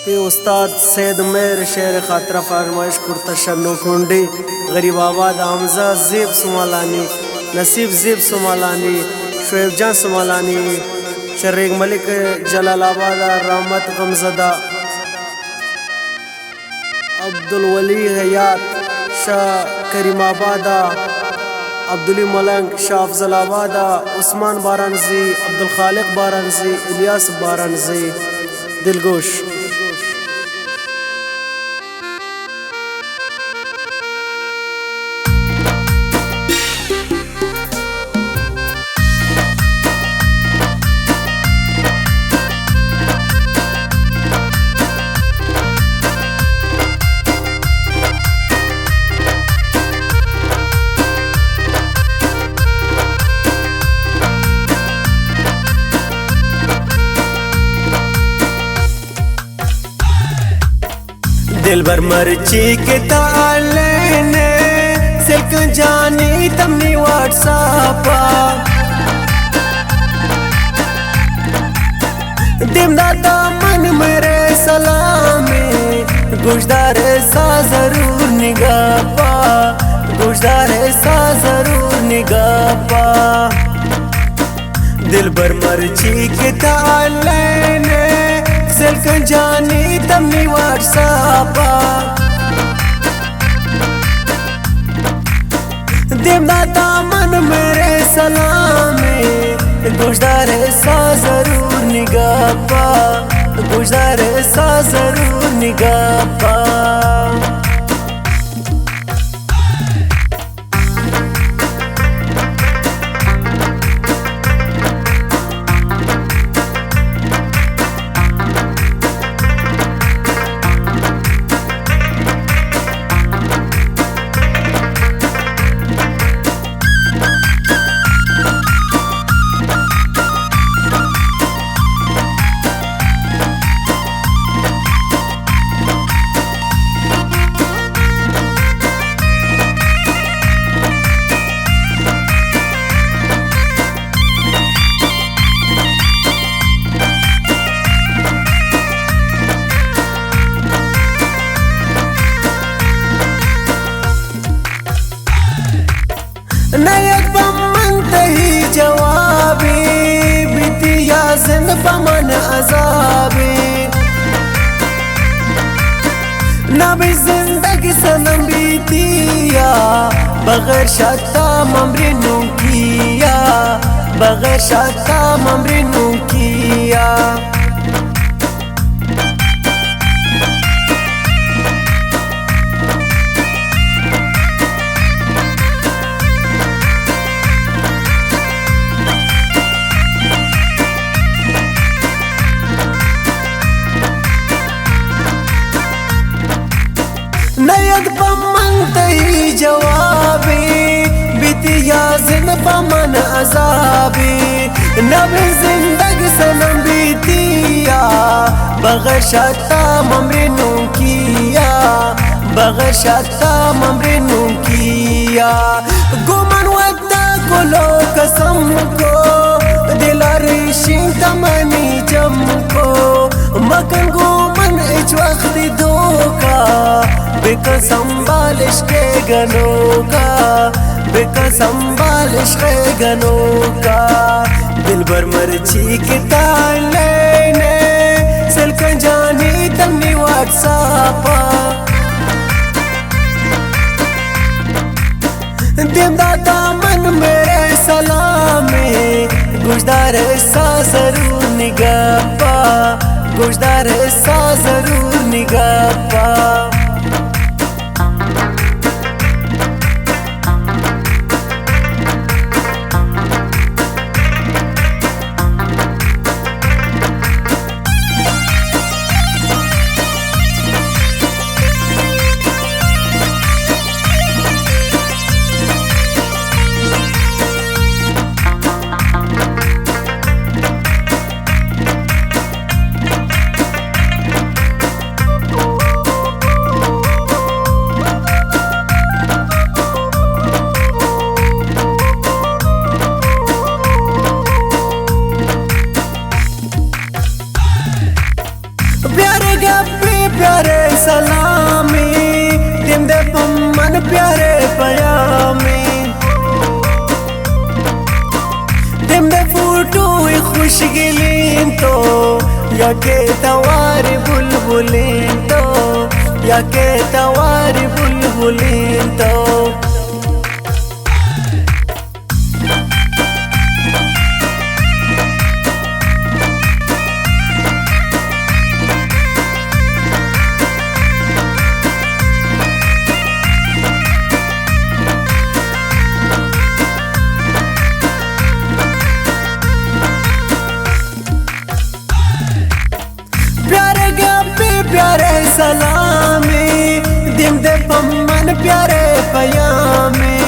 पे उस्ताद सैद मेर शेर खातरा फरमाइश कुर्ता शन्नो कुंडी गरीब आबाद हमजा ज़ेब सुमालानी नसीब ज़ेब सुमालानी शुएब जान सुमालानी शरीक मलिक जलालाबाद रहमत गमजदा अब्दुल वली हयात शाह करीमाबादा अब्दुली मलंग शाह अफजलाबादा उस्मान बारनजी अब्दुल खालिक बारनजी इलियास बारनजी दिलगोश दिल भर मर्ची के ताले ने सिल्क जानी तमनी व्हाट्सएप दिमदाता मन मेरे सलामे गुजदार सा जरूर निगापा गुजदार सा जरूर निगापा दिल भर मर्ची के ताले ने सिल्क जानी तमनी व्हाट्सएप दिमदाता मन मेरे सलामे गुजदार सा जरूर निगापा गुजदार सा जरूर निगापा नयत बमंतही जवाबी बितिया जिंद बमन अजाबी नबी जिंदगी सनम बीतिया बगैर शता ममरिनू किया बगैर शता ममरिनू किया नयत बमंतही जवाबी बितिया जिन बमन अजाबी नबी जिंदगी सनम बीतिया बगैर शता ममरिनू किया बगैर शता ममरिनू किया गुमन वद्दा कुलो कसम को दिलारी शिंग तमनी जम को मकन गुमन इच वक्त धोखा बेकसम बालिश के गनों का बेकसम बालिश के गनों का दिल भर मर्ची के ताले ने सिल्क जानी तमनी व्हाट्सएप दिमदाता मन मेरे सलामे गुजदार सा जरूर निगापा गुजदार सा जरूर निगापा गप्पी प्यारे सलामी दिम दे पम्मन प्यारे पयामी दिम दे फूटू खुश गिलीन तो या के तवारी बुलबुलीन तो या के तवारी बुलबुलीन तो प्यारे सलामी दिम दे पम्मन प्यारे पयामी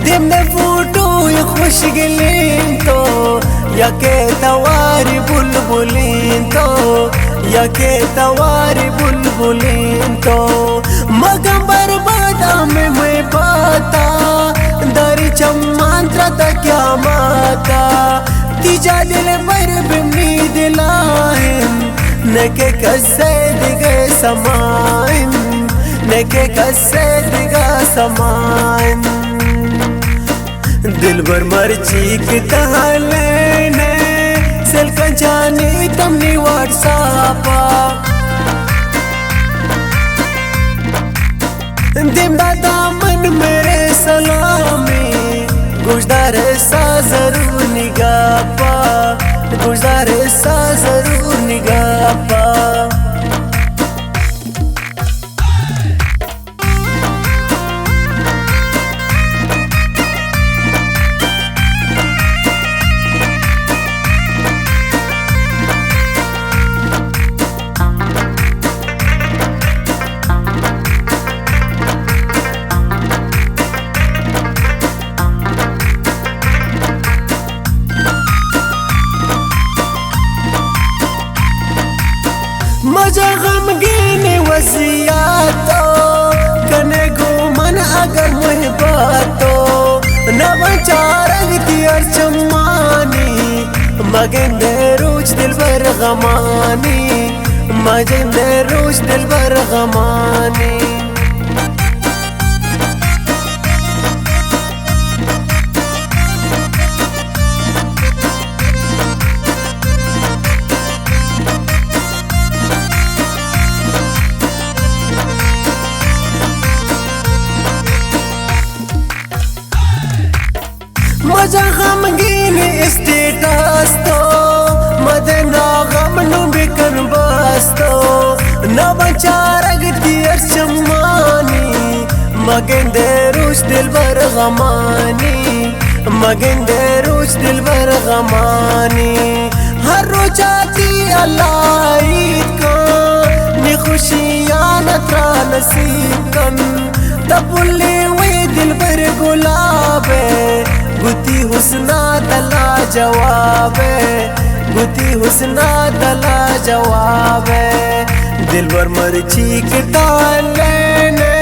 दिम दे फूटू खुश गिलीन तो या के तवारी बुलबुलीन तो या के तवारी बुलबुलीन तो मगम बर्बादा में मैं पाता दारी चम्मांत्रा ता क्या माता तीजा दिल पर बिमनी दिलाहिन नेके कसे दिगे समाइन नेके कसे दिगा समाइन दिल भर मर्ची की तहले ने सिल का जानी तमनी व्हाट्सएपा दिम दादा मन मेरे सलामी गुजदारे सा जरूर निगापा गुजारे सा जरूर निगापा मजा गमगीन वसियातो कने घूमन अगर मुहबातो न बचारग तियर चम्मानी मगेंदे रूज दिल बर गमानी मगेंदे रूज दिल बर गमानी मजा गमगीन स्टेटस तो मदना गम नु बिकन बस तो न बचारग तियर चम्मानी मगेंदे रूज दिल बर गमानी मगेंदे रूज दिल बर गमानी हर रोज आती अल्लाह ईद का नि खुशियां नत्रा नसीब कन तबुल्ली वे दिल बर गुलाबे गुती हुस्ना तला जवाबे गुती हुस्ना तला जवाबे दिल भर मर्ची के ताले ने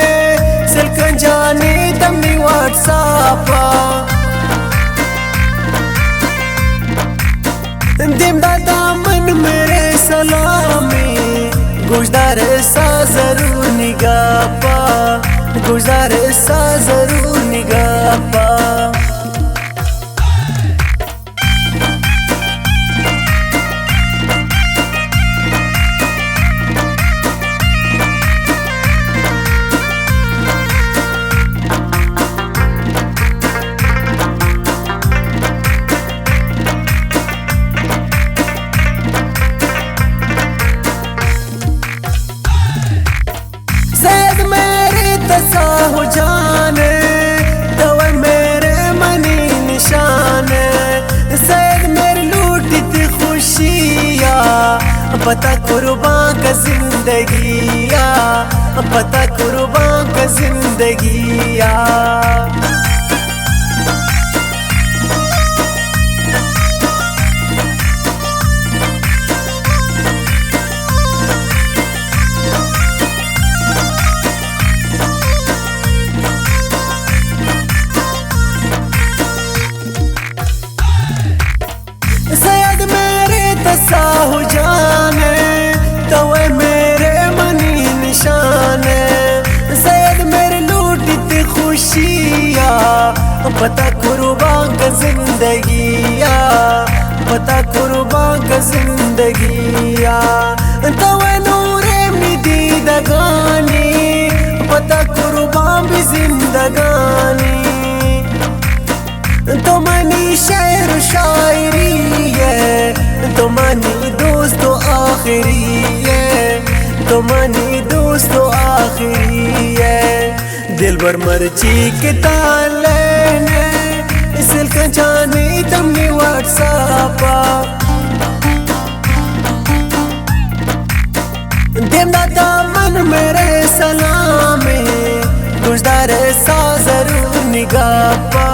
सिलकन जानी तमनी व्हाट्सएपा दिम दादा मन मेरे सलामी गुजदारे सा जरूर निगापा गुजदारे सा जरूर निगापा हो जाने तवे मेरे मनी निशान सैद मेरी लूटी थी खुशिया पता कुर्बान का जिंदगिया पता कुर्बान का जिंदगिया सैयद मेरे तसा हो जाने तवे मेरे खुशिया पता कुर्बान का जिंदगिया पता कुर्बान का जिंदगिया तो नूरे मिदी दगानी पता कुर्बान भी जिंदगानी तो मनी शेर शायरी है तो मनी दोस्त आखिरी है तो मनी दोस्त आखिरी है दिल भर मर्ची के ताले सिल का जाने तुमने व्हाट्सएपा देना दामन मेरे सलामे गुजदारे सा जरूर निगाह पा